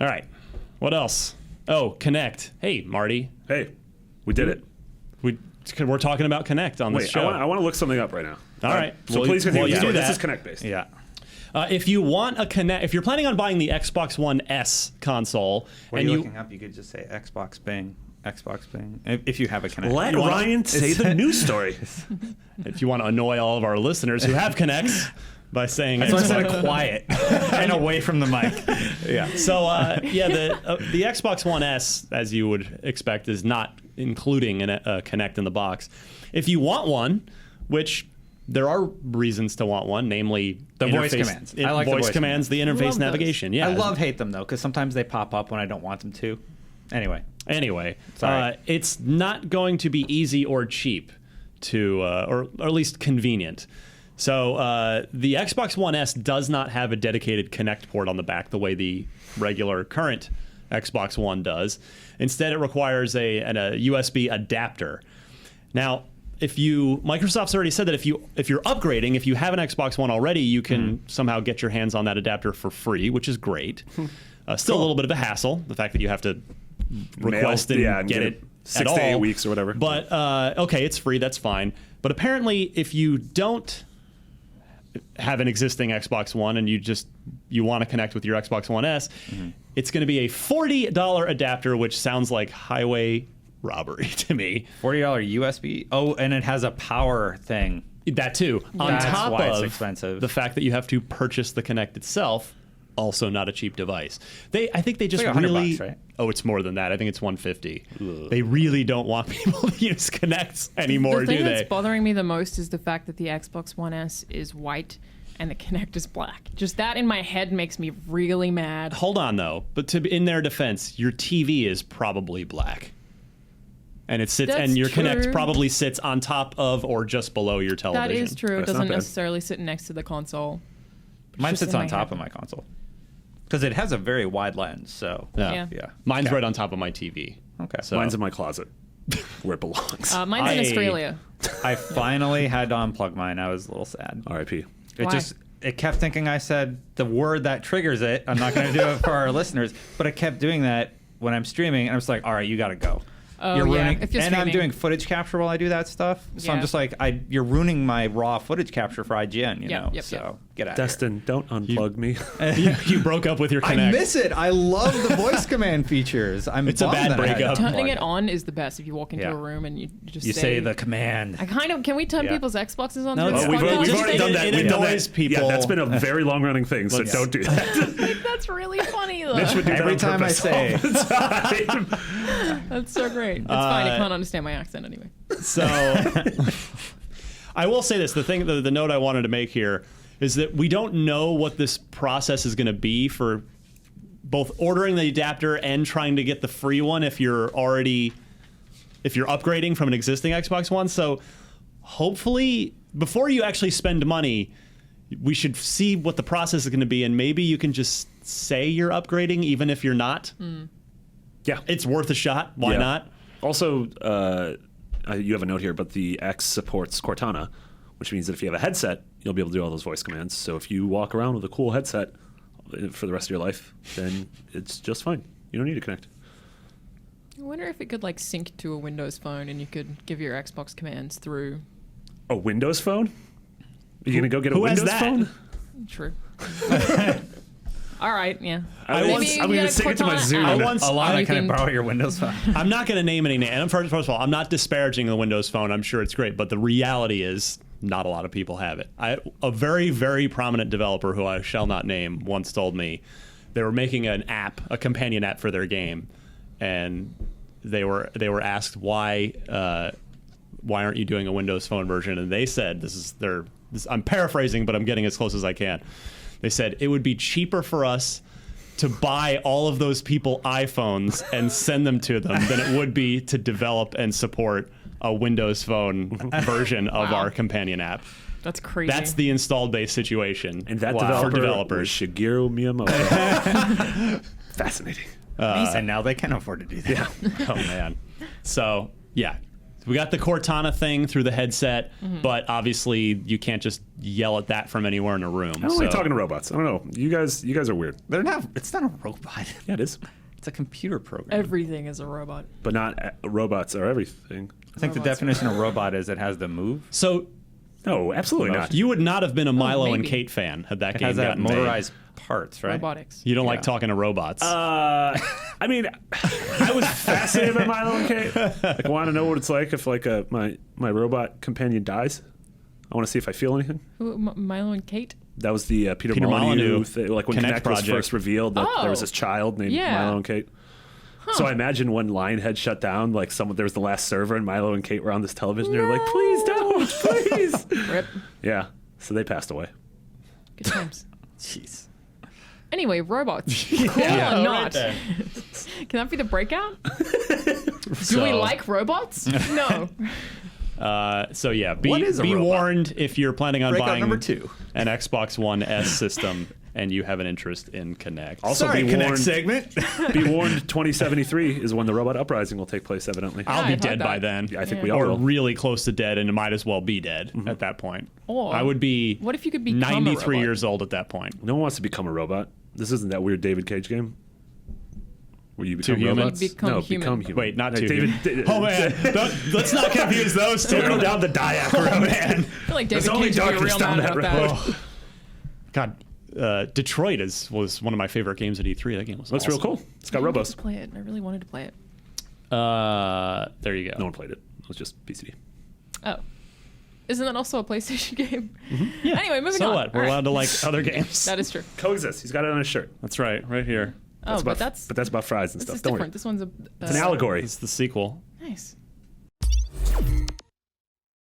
All right. What else? Oh, Kinect. Hey, Marty. Hey, we did it. We're talking about Kinect on this show. I want to look something up right now. All right. So please continue. do This that. is Kinect based. Yeah. If you want a Kinect, if you're planning on buying the Xbox One S console, What are and you looking up? You could just say Xbox Bing. Xbox Bing. If you have a Kinect. Let Ryan say the news story. if you want to annoy all of our listeners who have Kinects by saying So I Xbox- said quiet and away from the mic. Yeah. So the Xbox One S, as you would expect, is not including a Kinect in the box. If you want one, which there are reasons to want one, namely The voice interface- commands. I like the voice voice commands, the interface those. navigation. Yeah. I hate them though, because sometimes they pop up when I don't want them to. Anyway, sorry. It's not going to be easy or cheap to, or at least convenient. So the Xbox One S does not have a dedicated Kinect port on the back the way the regular current Xbox One does. Instead, it requires a USB adapter. Now, Microsoft's already said that if you're upgrading, if you have an Xbox One already, you can somehow get your hands on that adapter for free, which is great. Still a little bit of a hassle, the fact that you have to request and get it 6 to 8 weeks or whatever. But okay, it's free, that's fine. But apparently, if you don't have an existing Xbox One and you want to connect with your Xbox One S, it's going to be a $40 adapter, which sounds like highway robbery to me. $40 USB. Oh, and it has a power thing. That too. On That's top why it's of expensive. the fact that you have to purchase the Kinect itself, also not a cheap device. I think they just like $100 really. bucks, right? Oh, it's more than that. I think it's $150. They really don't want people to use Kinects anymore, The thing do that's they? bothering me the most is the fact that the Xbox One S is white and the Kinect is black. Just that in my head makes me really mad. Hold on though, but in their defense, your TV is probably black. And That's your true. Kinect probably sits on top of or just below your television. That is true. It That's not doesn't bad. necessarily sit next to the console. Mine just sits in on my top head. of my console. Because it has a very wide lens, so. Yeah. Mine's Okay. right on top of my TV. Okay. So Mine's in my closet, where it belongs. Mine's in Australia. I finally had to unplug mine. I was a little sad. R.I.P. Why? It kept thinking I said the word that triggers it. I'm not going to do it for our listeners, but it kept doing that when I'm streaming, and I was like, all right, you got to go. Oh, You're yeah. ruining, If you're and I'm streaming. doing footage capture while I do that stuff. So I'm Yeah. just like, you're ruining my raw footage capture for IGN, you know? Yep, so yep. get out of here. Destin, don't unplug me. you broke up with your Kinect. I miss it. I love the voice command features. It's a bummed bad that I had to breakup. Turning unplug it on is the best if you walk into Yeah. a room and you just You say the command. I kind of. Can we turn Yeah. people's Xboxes on? No, through it's this fine. podcast? We've already done that. It We've done annoys that. people. Yeah, that's been a very long running thing, so Let's- don't do that. That's really funny though. Mitch would do that Every on time I purpose say- all the time. That's so great. It's fine. I can't understand my accent anyway. So I will say this: the note I wanted to make here is that we don't know what this process is going to be for both ordering the adapter and trying to get the free one if you're upgrading from an existing Xbox One. So hopefully, before you actually spend money, we should see what the process is going to be, and maybe you can just say you're upgrading even if you're not. Yeah. It's worth a shot. Why Yeah. not? Also, you have a note here, but the X supports Cortana, which means that if you have a headset, you'll be able to do all those voice commands. So if you walk around with a cool headset for the rest of your life, then it's just fine. You don't need to connect. I wonder if it could like sync to a Windows phone and you could give your Xbox commands through. A Windows phone? Are you going to go get a who has Windows that? phone? True. All right. Yeah. I'm Maybe going you to get a sync it to my Cortana Zoom. app. Alana, You can I can- borrow your Windows phone? I'm not going to name any names. First of all, I'm not disparaging the Windows Phone. I'm sure it's great, but the reality is not a lot of people have it. A very, very prominent developer who I shall not name once told me they were making an app, a companion app for their game, and they were asked why aren't you doing a Windows Phone version? And they said I'm paraphrasing, but I'm getting as close as I can. They said it would be cheaper for us to buy all of those people iPhones and send them to them than it would be to develop and support a Windows Phone version of Wow. our companion app. That's crazy. That's the installed base situation. And that for developer developers. was Shigeru Miyamoto. Fascinating. And now they can afford to do that. Oh man. So yeah, We got the Cortana thing through the headset, Mm-hmm. but obviously you can't just yell at that from anywhere in a room. I don't like talking to robots. I don't know. You guys are weird. They're not. It's not a robot. Yeah, it is. It's a computer program. Everything is a robot. But not robots are everything. I think the robots. definition of robot is it has the move. So No, absolutely not. you would not have been a Milo and maybe. Kate fan had that It game has that gotten made. motorized parts, right? Robotics. You don't Yeah. like talking to robots. I mean, I was fascinated by Milo and Kate. Like, I want to know what it's like if like my robot companion dies. I want to see if I feel anything. Who, Milo and Kate? That was the Peter Peter Molyneux Molyneux thing, like when Kinect Kinect was project. first revealed that there was Oh. this child named Yeah. Milo and Kate. So I imagine when Lionhead shut down, like there was the last server, and Milo and Kate were on this television. They were like, "Please don't, please." Rip. Yeah, so they passed away. Good times. Jeez. Anyway, robots. Cool or not? then. Can that be the breakout? Do So- we like robots? No. So yeah, What is a be robot? warned if you're planning on Breakout buying number 2. an Xbox One S system and you have an interest in Kinect. Also, Sorry, be Kinect warned. segment. Be warned. 2073 is when the robot uprising will take place. Evidently, I'll I be heard dead that. by then. I think Yeah. we all Or will. really close to dead, and it might as well be dead at that point. Or I would be what if you could become a 93 robot? years old at that point. No one wants to become a robot. This isn't that weird David Cage game where you become human? robots. Become no, human. become human. Wait, not Like, two. Oh man, let's not confuse those two. Don't go down the Diac road. Oh man, I feel like There's David only Cage would be darkness real down mad that about road. that. God, Detroit was one of my favorite games at E3. That game was Looks awesome. real cool. It's got I wanted robos. to play it. I really wanted to play it. There you go. No one played it. It was just PCD. Oh. Isn't that also a PlayStation game? Yeah. Anyway, moving so on. what? We're All right. allowed to like other games. That is true. Coexist. He's got it on his shirt. That's right, right here. Oh, but But that's about fries and this stuff. is Don't different. worry. This one's a. It's an allegory. It's the sequel. Nice.